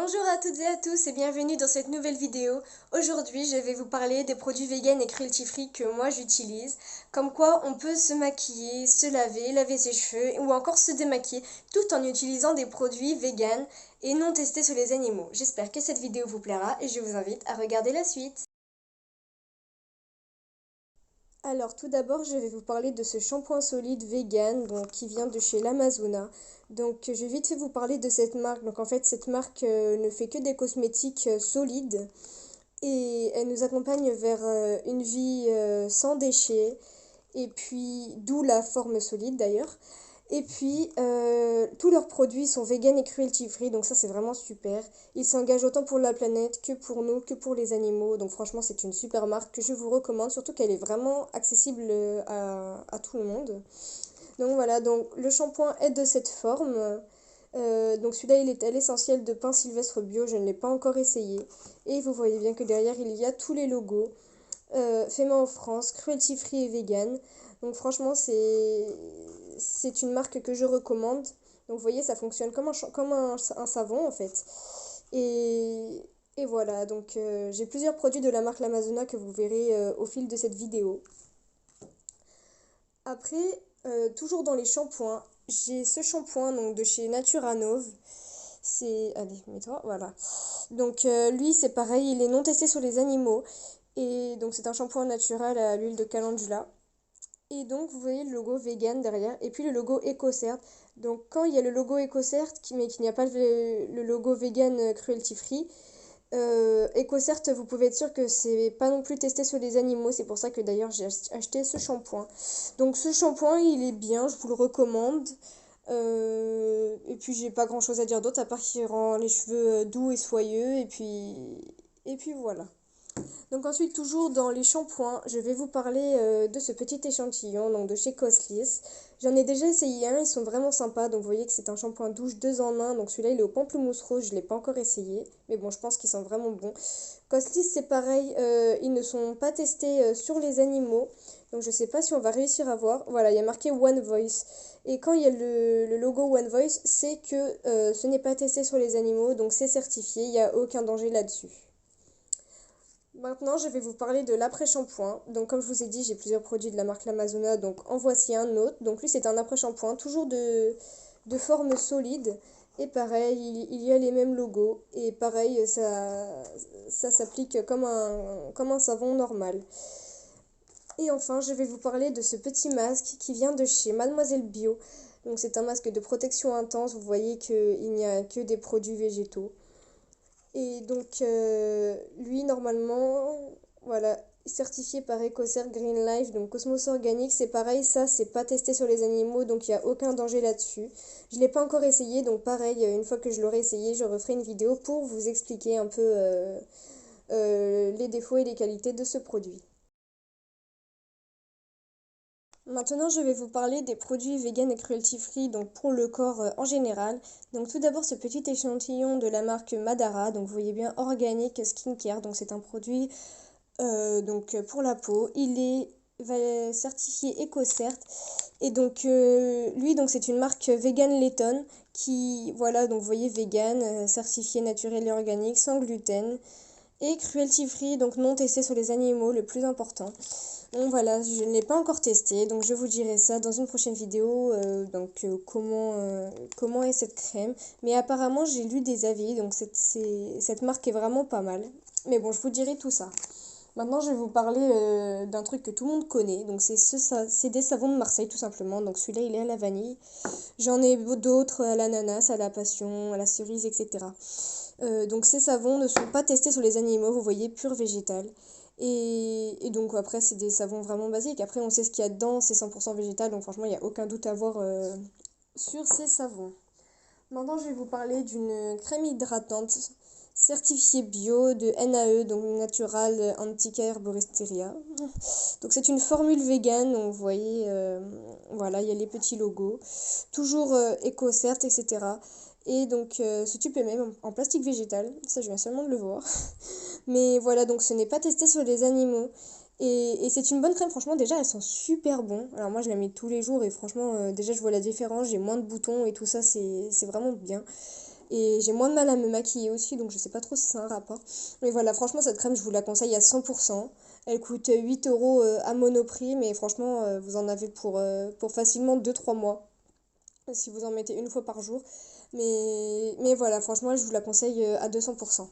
Bonjour à toutes et à tous et bienvenue dans cette nouvelle vidéo. Aujourd'hui, je vais vous parler des produits vegan et cruelty free que moi j'utilise. Comme quoi on peut se maquiller, se laver, laver ses cheveux ou encore se démaquiller tout en utilisant des produits vegan et non testés sur les animaux. J'espère que cette vidéo vous plaira et je vous invite à regarder la suite. Alors tout d'abord, je vais vous parler de ce shampoing solide vegan qui vient de chez l'Amazona. Donc je vais vite fait vous parler de cette marque. Donc en fait, cette marque ne fait que des cosmétiques solides et elle nous accompagne vers une vie sans déchets et puis d'où la forme solide d'ailleurs. Et puis, tous leurs produits sont vegan et cruelty free, donc ça c'est vraiment super. Ils s'engagent autant pour la planète que pour nous, que pour les animaux. Donc franchement, c'est une super marque que je vous recommande, surtout qu'elle est vraiment accessible à tout le monde. Donc voilà, donc le shampoing est de cette forme. Donc celui-là, il est à l'essentiel de pain sylvestre bio, je ne l'ai pas encore essayé. Et vous voyez bien que derrière, il y a tous les logos. Fait main en France, cruelty free et vegan. Donc franchement, c'est une marque que je recommande. Donc vous voyez, ça fonctionne comme un savon en fait. Et, et voilà, donc j'ai plusieurs produits de la marque L'Amazona que vous verrez au fil de cette vidéo. Après, toujours dans les shampoings, j'ai ce shampoing donc, de chez Naturanov. C'est... Allez, mets-toi, voilà. Donc lui, c'est pareil, il est non testé sur les animaux. Et donc c'est un shampoing naturel à l'huile de calendula. Et donc vous voyez le logo vegan derrière et puis le logo EcoCert. Donc quand il y a le logo EcoCert mais qu'il n'y a pas le logo vegan cruelty free, EcoCert vous pouvez être sûr que c'est pas non plus testé sur les animaux. C'est pour ça que d'ailleurs j'ai acheté ce shampoing. Donc ce shampoing il est bien, je vous le recommande. Et puis j'ai pas grand chose à dire d'autre à part qu'il rend les cheveux doux et soyeux et puis voilà. Donc ensuite, toujours dans les shampoings, je vais vous parler de ce petit échantillon donc de chez Coslis. J'en ai déjà essayé un, ils sont vraiment sympas. Donc vous voyez que c'est un shampoing douche 2 en 1. Donc celui-là, il est au pamplemousse rose, je ne l'ai pas encore essayé. Mais bon, je pense qu'ils sont vraiment bons. Coslis, c'est pareil, ils ne sont pas testés sur les animaux. Donc je ne sais pas si on va réussir à voir. Voilà, il y a marqué One Voice. Et quand il y a le logo One Voice, c'est que ce n'est pas testé sur les animaux. Donc c'est certifié, il n'y a aucun danger là-dessus. Maintenant, je vais vous parler de l'après-shampoing. Donc, comme je vous ai dit, j'ai plusieurs produits de la marque L'Amazona. Donc, en voici un autre. Donc, lui, c'est un après-shampoing, toujours de forme solide. Et pareil, il y a les mêmes logos. Et pareil, ça s'applique comme un savon normal. Et enfin, je vais vous parler de ce petit masque qui vient de chez Mademoiselle Bio. Donc, c'est un masque de protection intense. Vous voyez qu'il n'y a que des produits végétaux. Et donc, lui, normalement, voilà, certifié par EcoCert Green Life, donc Cosmos Organique, c'est pareil, ça, c'est pas testé sur les animaux, donc il n'y a aucun danger là-dessus. Je l'ai pas encore essayé, donc pareil, une fois que je l'aurai essayé, je referai une vidéo pour vous expliquer un peu les défauts et les qualités de ce produit. Maintenant, je vais vous parler des produits vegan et cruelty free donc pour le corps en général. Donc tout d'abord ce petit échantillon de la marque Madara, donc vous voyez bien Organic Skincare, donc c'est un produit pour la peau. Il est certifié EcoCert et donc lui donc c'est une marque vegan Letton qui voilà donc vous voyez vegan, certifié naturel et organique, sans gluten et cruelty free donc non testé sur les animaux, le plus important. Donc voilà, je ne l'ai pas encore testé, donc je vous dirai ça dans une prochaine vidéo, comment est cette crème. Mais apparemment j'ai lu des avis, donc cette marque est vraiment pas mal. Mais bon, je vous dirai tout ça. Maintenant je vais vous parler d'un truc que tout le monde connaît, donc c'est des savons de Marseille tout simplement. Donc celui-là il est à la vanille. J'en ai d'autres à l'ananas, à la passion, à la cerise, etc. Donc ces savons ne sont pas testés sur les animaux, vous voyez, pur végétal. Et donc après, c'est des savons vraiment basiques. Après, on sait ce qu'il y a dedans, c'est 100% végétal, donc franchement, il n'y a aucun doute à avoir sur ces savons. Maintenant, je vais vous parler d'une crème hydratante certifiée bio de NAE, donc Natural Antica Herboristeria. Donc c'est une formule vegan, donc vous voyez, voilà, il y a les petits logos. Toujours EcoCert, etc. Et donc ce tube est même en plastique végétal, ça je viens seulement de le voir. Mais voilà, donc ce n'est pas testé sur les animaux. Et c'est une bonne crème, franchement, déjà elles sont super bon. Alors moi je la mets tous les jours et franchement, déjà je vois la différence, j'ai moins de boutons et tout ça, c'est vraiment bien. Et j'ai moins de mal à me maquiller aussi, donc je sais pas trop si c'est un rapport. Mais voilà, franchement, cette crème, je vous la conseille à 100%. Elle coûte 8 euros à Monoprix, mais franchement, vous en avez pour facilement 2 3 mois, si vous en mettez une fois par jour. Mais voilà, franchement, je vous la conseille à 200%.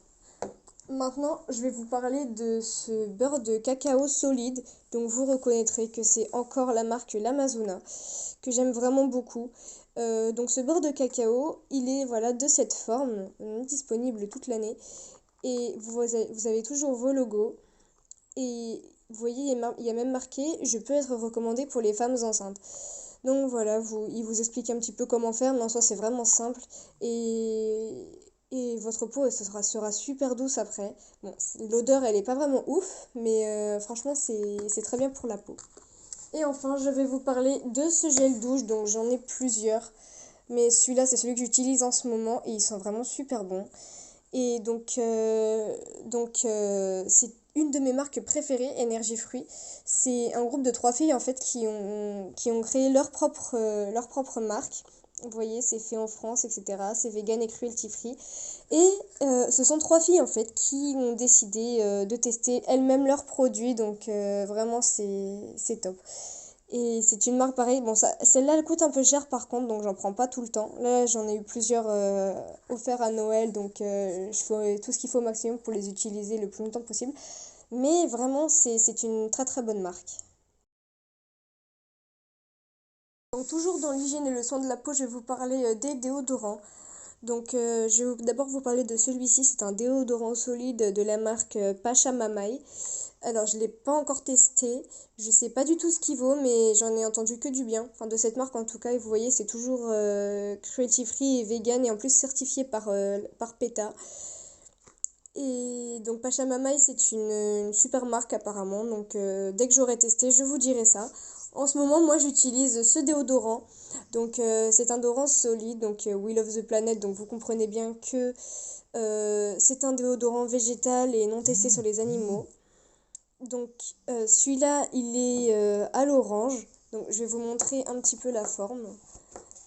Maintenant, je vais vous parler de ce beurre de cacao solide, donc vous reconnaîtrez que c'est encore la marque l'Amazona, que j'aime vraiment beaucoup. Donc ce beurre de cacao, il est voilà de cette forme, disponible toute l'année, et vous avez toujours vos logos, et vous voyez, il y a même marqué «Je peux être recommandé pour les femmes enceintes». Donc voilà, il vous explique un petit peu comment faire, mais en soi c'est vraiment simple et votre peau sera super douce après. Bon, l'odeur elle est pas vraiment ouf, mais franchement c'est très bien pour la peau. Et enfin, je vais vous parler de ce gel douche, donc j'en ai plusieurs, mais celui-là c'est celui que j'utilise en ce moment et ils sont vraiment super bons. Et c'est une de mes marques préférées, Énergie Fruits. C'est un groupe de 3 filles en fait qui ont créé leur propre marque. Vous voyez, c'est fait en France, etc. C'est vegan et cruelty free. Et ce sont 3 filles en fait qui ont décidé de tester elles-mêmes leurs produits. Donc vraiment, c'est top. Et c'est une marque pareille. Bon, celle-là, elle coûte un peu cher par contre, donc j'en prends pas tout le temps. Là, j'en ai eu plusieurs offerts à Noël, donc je fais tout ce qu'il faut au maximum pour les utiliser le plus longtemps possible. Mais vraiment, c'est une très très bonne marque. Donc toujours dans l'hygiène et le soin de la peau, je vais vous parler des déodorants. Donc je vais d'abord vous parler de celui-ci, c'est un déodorant solide de la marque Pachamamay. Alors je l'ai pas encore testé, je sais pas du tout ce qu'il vaut, mais j'en ai entendu que du bien. Enfin de cette marque en tout cas, et vous voyez c'est toujours cruelty free et vegan et en plus certifié par PETA. Et donc Pachamamaï c'est une super marque apparemment, donc dès que j'aurai testé je vous dirai ça. En ce moment moi j'utilise ce déodorant, donc c'est un déodorant solide, donc We Love the Planet, donc vous comprenez bien que c'est un déodorant végétal et non testé sur les animaux. Donc celui-là il est à l'orange, donc je vais vous montrer un petit peu la forme.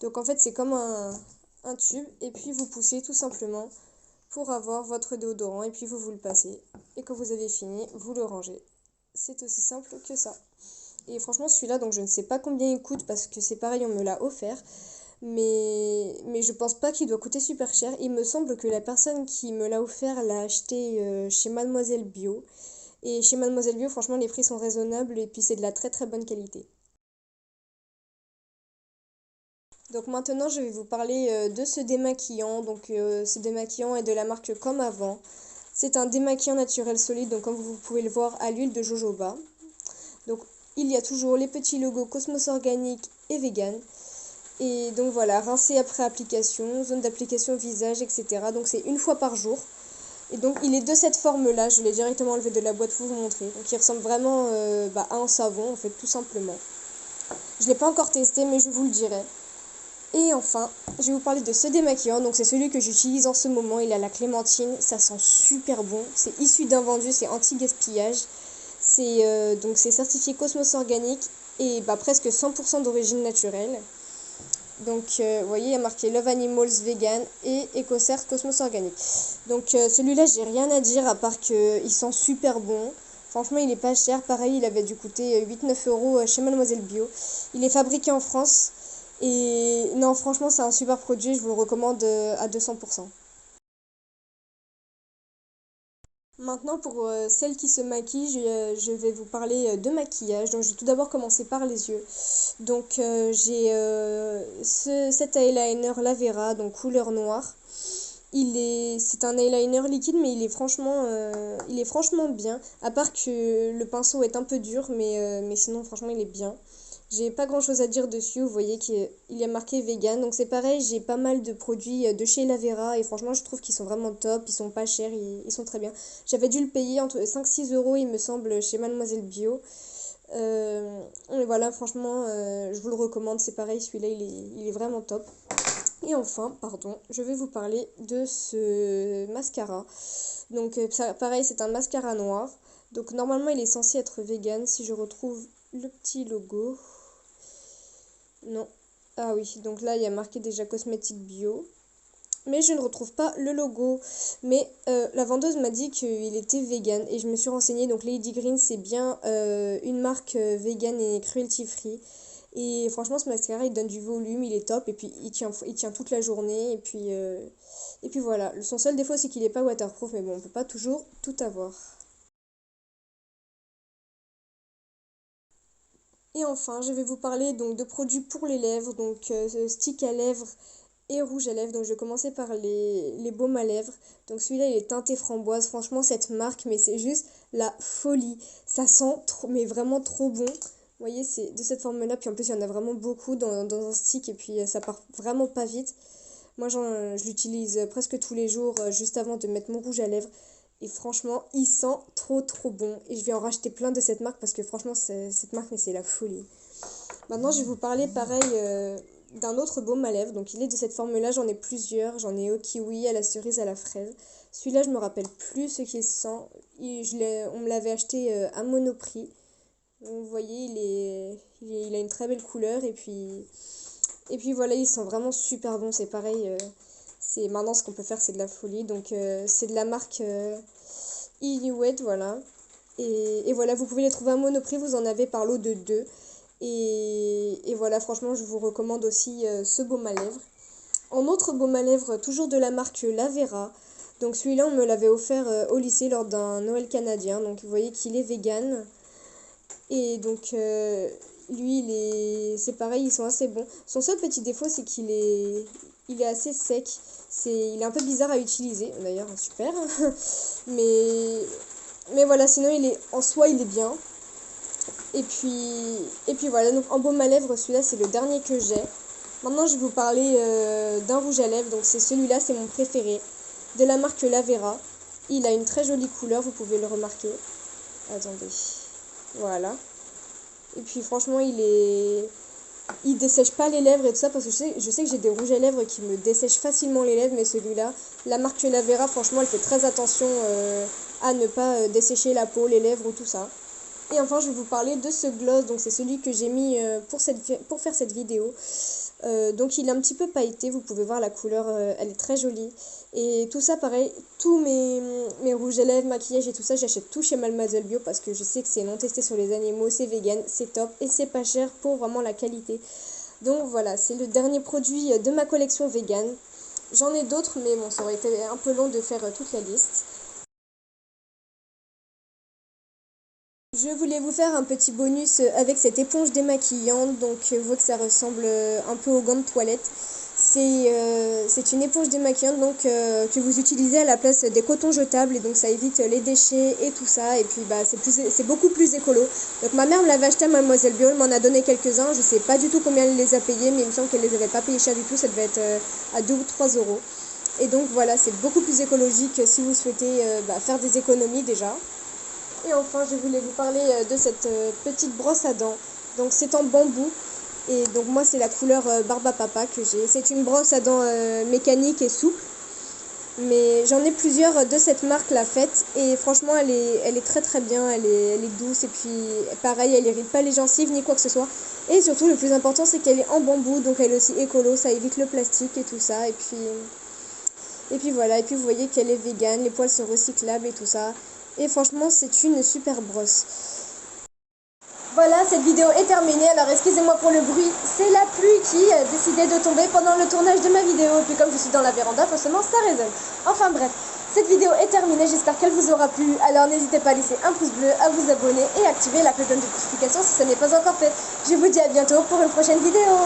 Donc en fait c'est comme un tube et puis vous poussez tout simplement pour avoir votre déodorant et puis vous le passez. Et quand vous avez fini, vous le rangez. C'est aussi simple que ça. Et franchement celui-là, donc je ne sais pas combien il coûte parce que c'est pareil, on me l'a offert. Mais je pense pas qu'il doit coûter super cher. Il me semble que la personne qui me l'a offert l'a acheté chez Mademoiselle Bio. Et chez Mademoiselle Bio, franchement, les prix sont raisonnables et puis c'est de la très très bonne qualité. Donc maintenant, je vais vous parler de ce démaquillant. Donc ce démaquillant est de la marque Comme Avant. C'est un démaquillant naturel solide, donc comme vous pouvez le voir, à l'huile de jojoba. Donc il y a toujours les petits logos Cosmos Organique et Vegan. Et donc voilà, rincer après application, zone d'application visage, etc. Donc c'est une fois par jour. Et donc il est de cette forme-là, je l'ai directement enlevé de la boîte pour vous montrer. Donc il ressemble vraiment à un savon, en fait, tout simplement. Je ne l'ai pas encore testé, mais je vous le dirai. Et enfin, je vais vous parler de ce démaquillant. Donc c'est celui que j'utilise en ce moment. Il a la clémentine, ça sent super bon. C'est issu d'un vendu, c'est anti-gaspillage. C'est certifié Cosmos Organique et presque 100% d'origine naturelle. Donc vous voyez, il y a marqué Love Animals Vegan et EcoCert Cosmos Organique. Donc celui-là, j'ai rien à dire à part qu'il sent super bon. Franchement, il est pas cher. Pareil, il avait dû coûter 8 9 € chez Mademoiselle Bio. Il est fabriqué en France. Et non, franchement, c'est un super produit. Je vous le recommande à 200%. Maintenant, pour celles qui se maquillent, je vais vous parler de maquillage. Donc, je vais tout d'abord commencer par les yeux. Donc, j'ai cet eyeliner Lavera, donc couleur noire. C'est un eyeliner liquide, mais il est franchement bien. À part que le pinceau est un peu dur, mais sinon, franchement, il est bien. J'ai pas grand chose à dire dessus, vous voyez qu'il y a marqué vegan, donc c'est pareil, j'ai pas mal de produits de chez Lavera et franchement je trouve qu'ils sont vraiment top, ils sont pas chers, ils sont très bien. J'avais dû le payer entre 5 6 € il me semble chez Mademoiselle Bio. Et voilà, franchement je vous le recommande, c'est pareil, celui-là il est vraiment top. Et enfin, pardon, je vais vous parler de ce mascara. Donc pareil, c'est un mascara noir. Donc normalement il est censé être vegan si je retrouve le petit logo. Non. Ah oui, donc là il y a marqué déjà cosmétique bio. mais je ne retrouve pas le logo. Mais la vendeuse m'a dit qu'il était vegan et je me suis renseignée. Donc Lady Green, c'est bien une marque vegan et cruelty free. Et franchement, ce mascara, il donne du volume, il est top et puis il tient toute la journée. Et puis voilà, son seul défaut, c'est qu'il n'est pas waterproof, mais bon, on peut pas toujours tout avoir. Et enfin, je vais vous parler donc de produits pour les lèvres, donc stick à lèvres et rouge à lèvres. Donc je vais commencer par les baumes à lèvres. Donc celui-là il est teinté framboise. Franchement cette marque, mais c'est juste la folie. Ça sent trop, mais vraiment trop bon. Vous voyez, c'est de cette forme-là. Puis en plus il y en a vraiment beaucoup dans un stick et puis ça part vraiment pas vite. Moi je l'utilise presque tous les jours juste avant de mettre mon rouge à lèvres. Et franchement, il sent trop bon. Et je vais en racheter plein de cette marque parce que franchement, cette marque, mais c'est la folie. Maintenant, je vais vous parler pareil d'un autre baume à lèvres. Donc, il est de cette forme-là. J'en ai plusieurs. J'en ai au kiwi, à la cerise, à la fraise. Celui-là, je me rappelle plus ce qu'il sent. On me l'avait acheté à Monoprix. Donc, vous voyez, il a une très belle couleur. Et puis voilà, il sent vraiment super bon. C'est pareil. Maintenant, ce qu'on peut faire, c'est de la folie. Donc, c'est de la marque Inuit, voilà. Et voilà, vous pouvez les trouver à Monoprix, vous en avez par lot de 2. Et voilà, franchement, je vous recommande aussi ce baume à lèvres. En autre baume à lèvres, toujours de la marque Lavera. Donc celui-là, on me l'avait offert au lycée lors d'un Noël canadien. Donc vous voyez qu'il est vegan. Et donc lui, c'est pareil, ils sont assez bons. Son seul petit défaut, c'est il est assez sec. Il est un peu bizarre à utiliser, d'ailleurs, super. mais, mais voilà, sinon, en soi, il est bien. Et puis voilà, donc en baume à lèvres, celui-là, c'est le dernier que j'ai. Maintenant, je vais vous parler d'un rouge à lèvres. Donc c'est celui-là, c'est mon préféré. De la marque Lavera. Il a une très jolie couleur, vous pouvez le remarquer. Attendez. Voilà. Et puis franchement, il dessèche pas les lèvres et tout ça parce que je sais que j'ai des rouges à lèvres qui me dessèchent facilement les lèvres, mais celui-là, la marque Lavera, franchement, elle fait très attention à ne pas dessécher la peau, les lèvres ou tout ça. Et enfin, je vais vous parler de ce gloss, donc c'est celui que j'ai mis pour faire cette vidéo. Donc il est un petit peu pailleté, vous pouvez voir la couleur, elle est très jolie. Et tout ça pareil, tous mes rouges à lèvres, maquillage et tout ça, j'achète tout chez Mademoiselle Bio parce que je sais que c'est non testé sur les animaux, c'est vegan, c'est top et c'est pas cher pour vraiment la qualité. Donc voilà, c'est le dernier produit de ma collection vegan. J'en ai d'autres mais bon, ça aurait été un peu long de faire toute la liste. Je voulais vous faire un petit bonus avec cette éponge démaquillante, donc vous voyez que ça ressemble un peu aux gants de toilette. C'est une éponge démaquillante donc, que vous utilisez à la place des cotons jetables et donc ça évite les déchets et tout ça et puis bah, c'est beaucoup plus écolo. Donc ma mère me l'avait acheté à Mademoiselle Bio, elle m'en a donné quelques-uns, je sais pas du tout combien elle les a payés mais il me semble qu'elle les avait pas payés cher du tout, ça devait être à 2 ou 3 euros. Et donc voilà, c'est beaucoup plus écologique si vous souhaitez faire des économies déjà. Et enfin, je voulais vous parler de cette petite brosse à dents. Donc c'est en bambou. Et donc moi, c'est la couleur Barba Papa que j'ai. C'est une brosse à dents mécanique et souple. Mais j'en ai plusieurs de cette marque, La Fête. Et franchement, elle est très bien. Elle est douce. Et puis pareil, elle irrite pas les gencives ni quoi que ce soit. Et surtout, le plus important, c'est qu'elle est en bambou. Donc elle est aussi écolo. Ça évite le plastique et tout ça. Et puis voilà. Et puis vous voyez qu'elle est végane. Les poils sont recyclables et tout ça. Et franchement, c'est une super brosse. Voilà, cette vidéo est terminée. Alors excusez-moi pour le bruit, c'est la pluie qui a décidé de tomber pendant le tournage de ma vidéo. Puis comme je suis dans la véranda, forcément ça résonne. Enfin bref, cette vidéo est terminée. J'espère qu'elle vous aura plu. Alors n'hésitez pas à laisser un pouce bleu, à vous abonner et activer la cloche de notification si ce n'est pas encore fait. Je vous dis à bientôt pour une prochaine vidéo.